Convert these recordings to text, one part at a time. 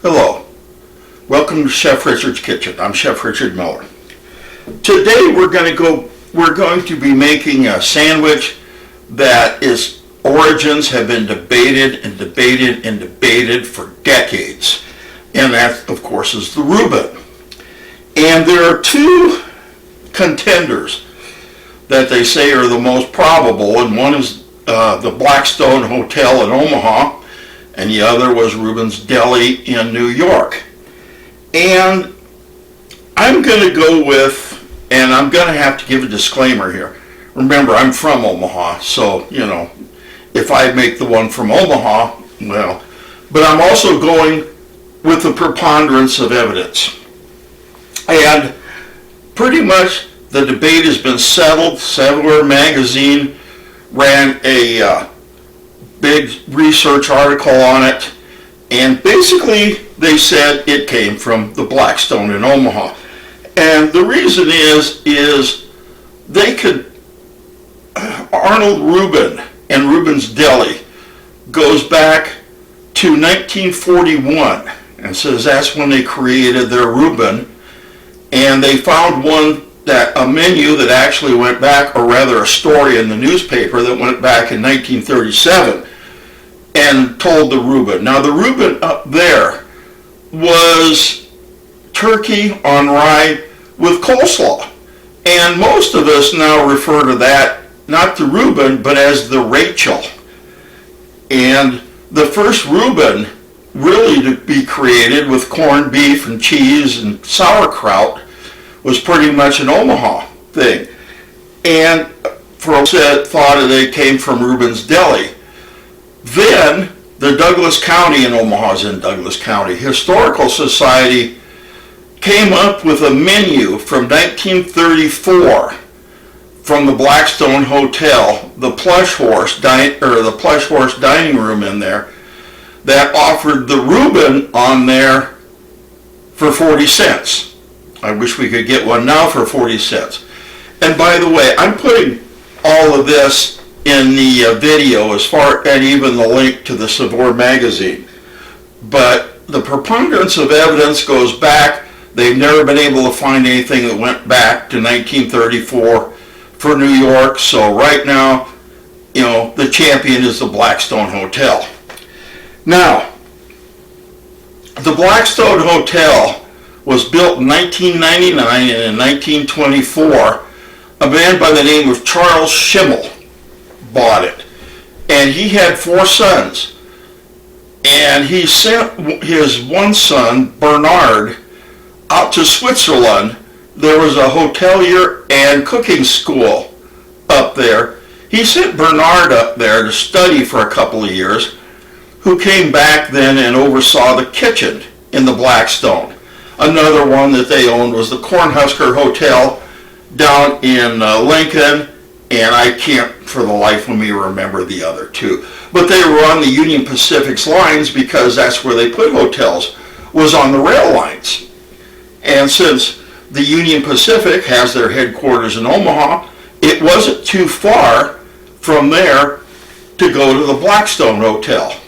Hello, welcome to Chef Richard's Kitchen. I'm Chef Richard Miller. Today we're going to be making a sandwich that its origins have been debated and debated and debated for decades. And that, of course, is the Reuben. And there are two contenders that they say are the most probable, and one is the Blackstone Hotel in Omaha, and the other was Reuben's Deli in New York. And I'm going to go with, and I'm going to have to give a disclaimer here. Remember, I'm from Omaha, so, if I make the one from Omaha, well, but I'm also going with the preponderance of evidence. And pretty much the debate has been settled. Settler magazine ran a big research article on it, and basically they said it came from the Blackstone in Omaha. And the reason is they could, Arnold Reuben and Reuben's Deli goes back to 1941, and says that's when they created their Reuben, and they found a menu that actually went back, or rather a story in the newspaper that went back in 1937 and told the Reuben. Now the Reuben up there was turkey on rye with coleslaw, and most of us now refer to that not the Reuben but as the Rachel. And the first Reuben really to be created with corned beef and cheese and sauerkraut was pretty much an Omaha thing. And folks thought they came from Reuben's Deli. Then the Douglas County in Omaha's in Douglas County Historical Society came up with a menu from 1934 from the Blackstone Hotel, the Plush Horse dining room in there, that offered the Reuben on there for 40 cents. I wish we could get one now for 40 cents. And by the way, I'm putting all of this in the video and even the link to the Saveur magazine. But the preponderance of evidence goes back. They've never been able to find anything that went back to 1934 for New York. So right now, the champion is the Blackstone Hotel. Now, the Blackstone Hotel was built in 1999, and in 1924, a man by the name of Charles Schimmel bought it. And he had 4 sons. And he sent his one son, Bernard, out to Switzerland. There was a hotelier and cooking school up there. He sent Bernard up there to study for a couple of years, who came back then and oversaw the kitchen in the Blackstone. Another one that they owned was the Cornhusker Hotel down in Lincoln, and I can't for the life of me remember the other two. But they were on the Union Pacific's lines because that's where they put hotels, was on the rail lines. And since the Union Pacific has their headquarters in Omaha, it wasn't too far from there to go to the Blackstone Hotel.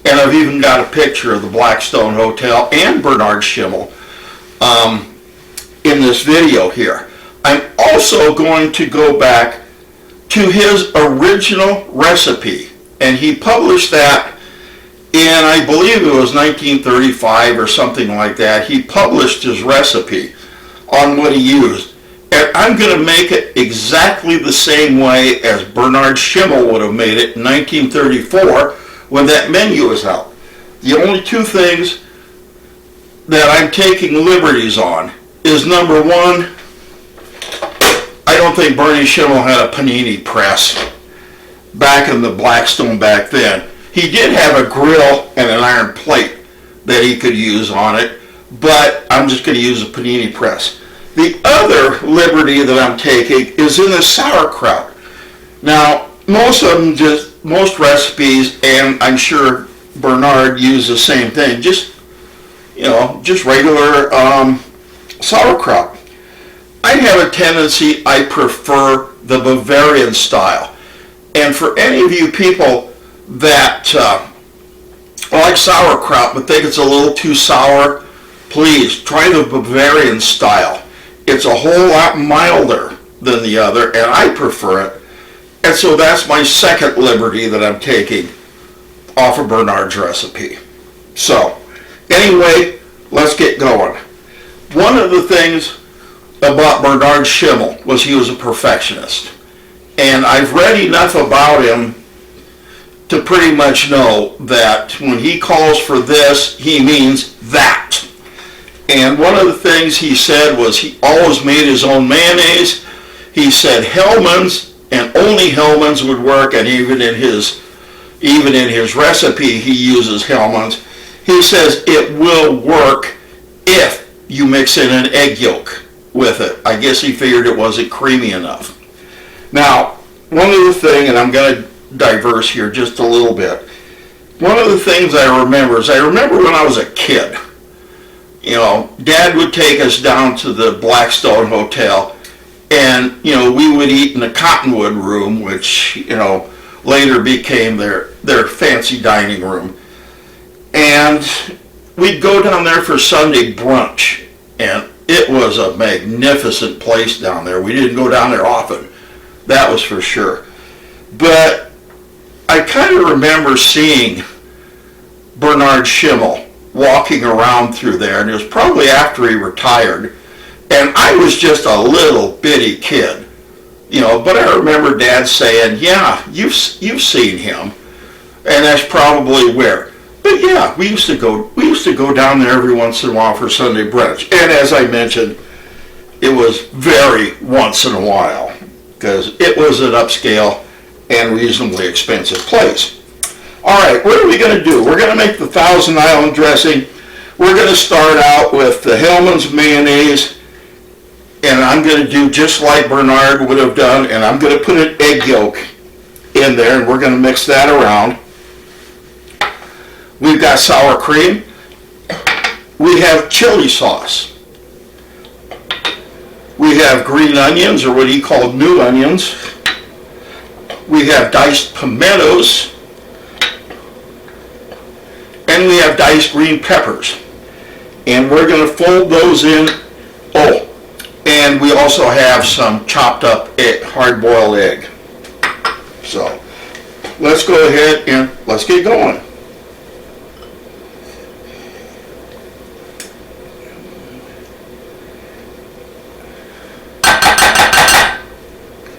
And I've even got a picture of the Blackstone Hotel and Bernard Schimmel in this video here. I'm also going to go back to his original recipe, and he published that in, I believe it was 1935 or something like that. He published his recipe on what he used, and I'm going to make it exactly the same way as Bernard Schimmel would have made it in 1934 when that menu was out. The only two things that I'm taking liberties on is, number one, I don't think Bernie Schimmel had a panini press back in the Blackstone back then. He did have a grill and an iron plate that he could use on it, but I'm just going to use a panini press. The other liberty that I'm taking is in the sauerkraut. Now, most recipes, and I'm sure Bernard used the same thing, just regular sauerkraut. I have a tendency, I prefer the Bavarian style. And for any of you people that I like sauerkraut, but think it's a little too sour. Please try the Bavarian style. It's a whole lot milder than the other, and I prefer it. And so that's my second liberty that I'm taking off of Bernard's recipe. So, anyway, let's get going. One of the things about Bernard Schimmel was he was a perfectionist. And I've read enough about him to pretty much know that when he calls for this, he means that. And one of the things he said was he always made his own mayonnaise. He said Hellmann's and only Hellmann's would work, and even in his recipe he uses Hellmann's. He says it will work if you mix in an egg yolk with it. I guess he figured it wasn't creamy enough. Now, one of the things, and I'm going to diverse here just a little bit. One of the things I remember when I was a kid, you know, Dad would take us down to the Blackstone Hotel, and, you know, we would eat in the Cottonwood room, which, you know, later became their fancy dining room. And we'd go down there for Sunday brunch, and it was a magnificent place down there. We didn't go down there often, that was for sure. But I kind of remember seeing Bernard Schimmel walking around through there, and it was probably after he retired, and I was just a little bitty kid, you know, but I remember Dad saying, yeah, you've seen him, and that's probably where. But yeah, we used to go down there every once in a while for Sunday brunch, and as I mentioned, it was very once in a while, because it was an upscale and reasonably expensive place. All right, what are we going to do? We're going to make the Thousand Island dressing. We're going to start out with the Hellmann's mayonnaise, and I'm going to do just like Bernard would have done, and I'm going to put an egg yolk in there, and we're going to mix that around. We've got sour cream. We have chili sauce. We have green onions, or what he called new onions. We have diced pimentos, and we have diced green peppers. And we're going to fold those in. Oh, and we also have some chopped up hard-boiled egg. So let's go ahead and let's get going.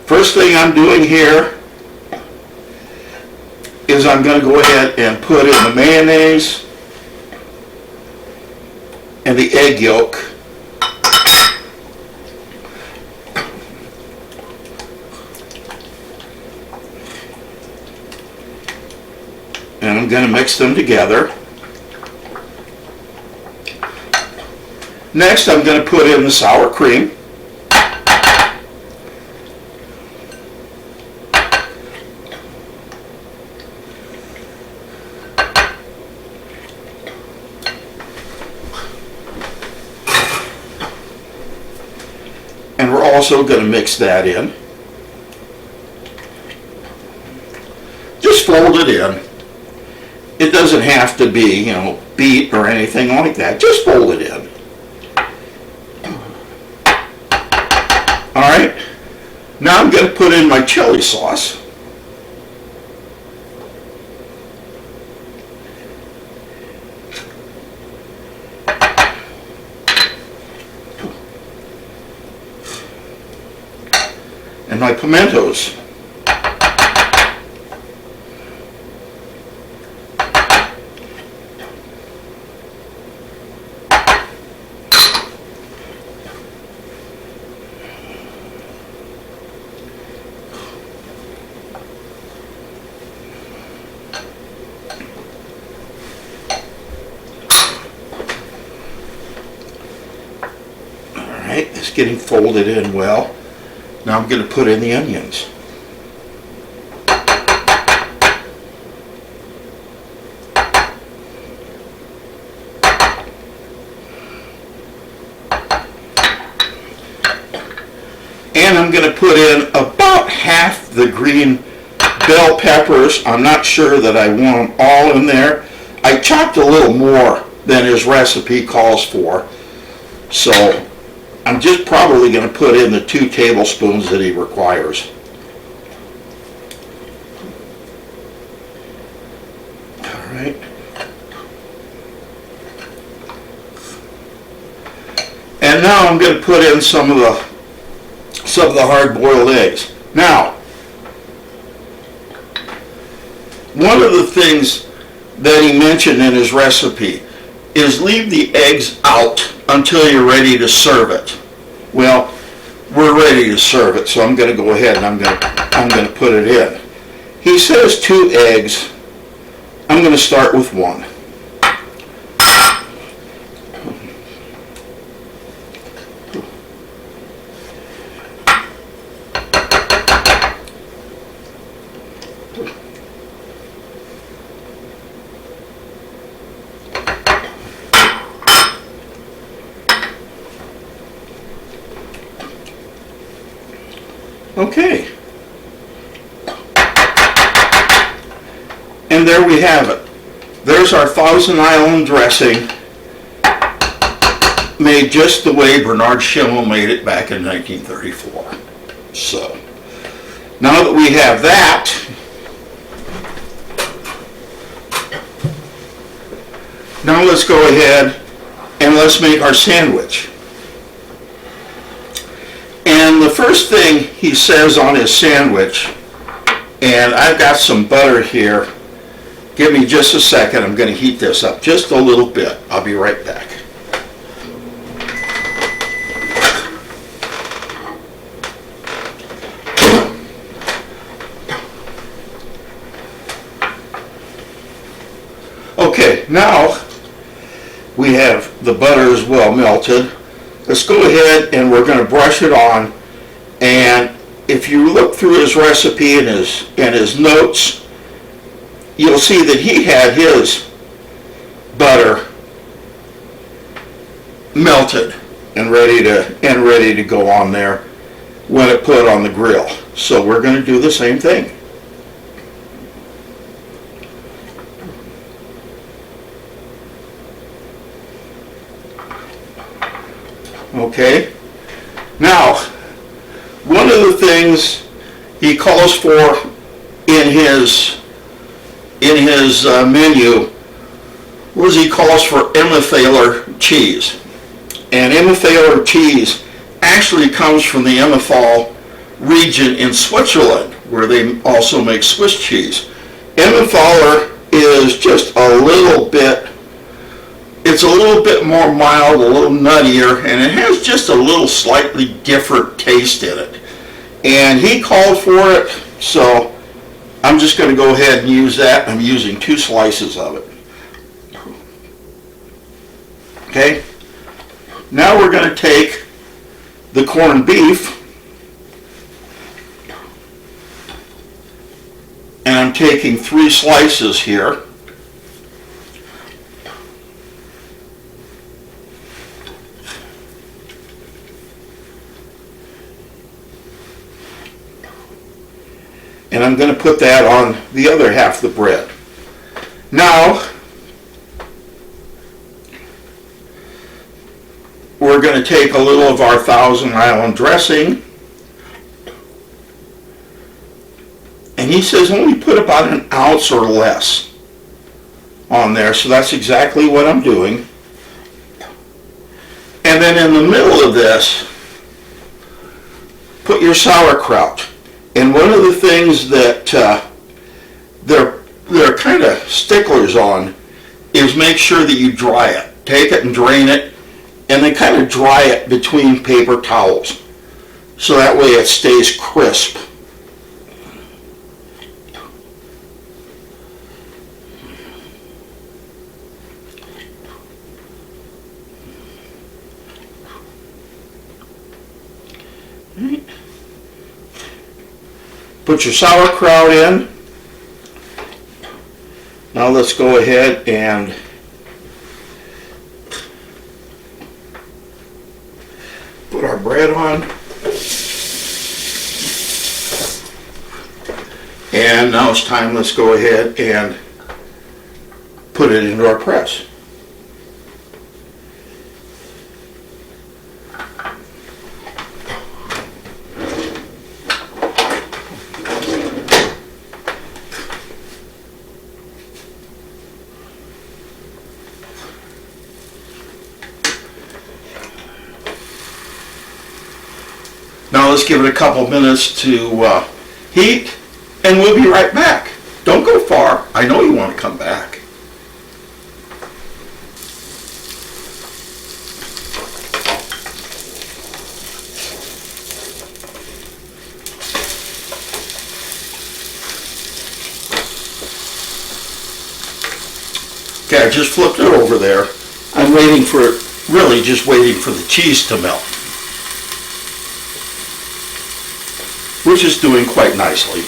First thing I'm doing here is I'm going to go ahead and put in the mayonnaise and the egg yolk. And I'm going to mix them together. Next, I'm going to put in the sour cream. And we're also going to mix that in. Just fold it in. It doesn't have to be, you know, beat or anything like that. Just fold it in. All right. Now I'm going to put in my chili sauce. And my pimentos. It's getting folded in well. Now I'm going to put in the onions. And I'm going to put in about half the green bell peppers. I'm not sure that I want them all in there. I chopped a little more than his recipe calls for, so I'm just probably going to put in the 2 tablespoons that he requires. All right. And now I'm going to put in some of the hard-boiled eggs. Now, one of the things that he mentioned in his recipe is leave the eggs out until you're ready to serve it. Well, we're ready to serve it, so I'm going to go ahead and I'm going to put it in. He says 2 eggs. I'm going to start with 1. Okay. And there we have it. There's our Thousand Island dressing, made just the way Bernard Schimmel made it back in 1934. So, now that we have that, now let's go ahead and let's make our sandwich. And the first thing he says on his sandwich, and I've got some butter here. Give me just a second. I'm going to heat this up just a little bit. I'll be right back. Okay, now we have the butter is well melted. Let's go ahead and we're going to brush it on. And if you look through his recipe and his notes, you'll see that he had his butter melted and ready to go on there when it put on the grill. So we're going to do the same thing. Okay. Now, one of the things he calls for in his menu was he calls for Emmentaler cheese. And Emmentaler cheese actually comes from the Emmental region in Switzerland, where they also make Swiss cheese. Emmentaler is just a little bit more mild, a little nuttier, and it has just a little slightly different taste in it. And he called for it, so I'm just going to go ahead and use that. I'm using 2 slices of it. Okay, now we're going to take the corned beef, and I'm taking 3 slices here. And I'm going to put that on the other half of the bread. Now, we're going to take a little of our Thousand Island dressing. And he says only put about 1 ounce or less on there. So that's exactly what I'm doing. And then in the middle of this, put your sauerkraut. And one of the things that they're kind of sticklers on is make sure that you dry it. Take it and drain it, and then kind of dry it between paper towels, so that way it stays crisp. Put your sauerkraut in. Now let's go ahead and put our bread on. And now it's time, let's go ahead and put it into our press. Now let's give it a couple minutes to heat, and we'll be right back. Don't go far. I know you want to come back. Okay, I just flipped it over there. I'm waiting for it, really just waiting for the cheese to melt, which is doing quite nicely.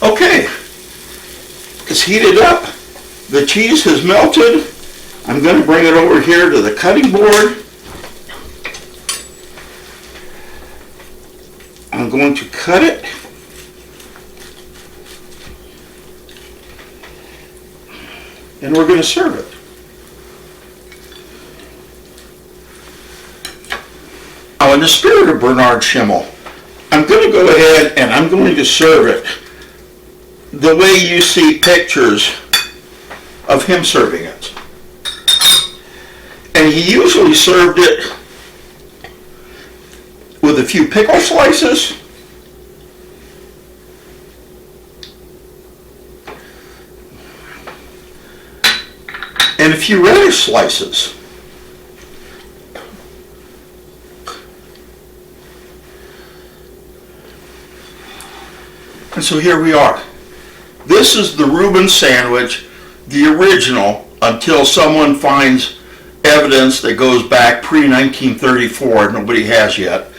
Okay, it's heated up. The cheese has melted. I'm going to bring it over here to the cutting board. I'm going to cut it. And we're going to serve it. Now, in the spirit of Bernard Schimmel, I'm going to go ahead and I'm going to serve it the way you see pictures of him serving it. And he usually served it with a few pickle slices, and a few radish slices. And so here we are. This is the Reuben sandwich, the original, until someone finds evidence that goes back pre-1934, nobody has yet.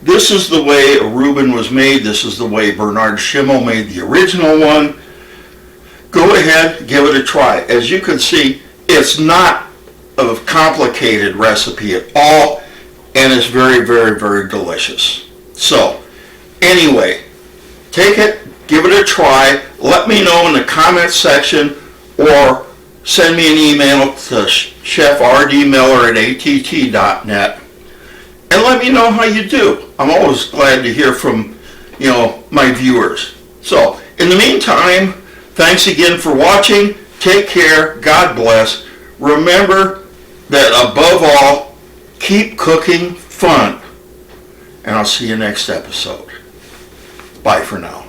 This is the way a Reuben was made. This is the way Bernard Schimmel made the original one. Go ahead, give it a try. As you can see, it's not a complicated recipe at all, and it's very, very, very delicious. So, anyway, take it, give it a try. Let me know in the comments section, or send me an email to chefrdmiller@att.net, and let me know how you do. I'm always glad to hear from, my viewers. So, in the meantime, thanks again for watching. Take care. God bless. Remember that above all, keep cooking fun. And I'll see you next episode. Bye for now.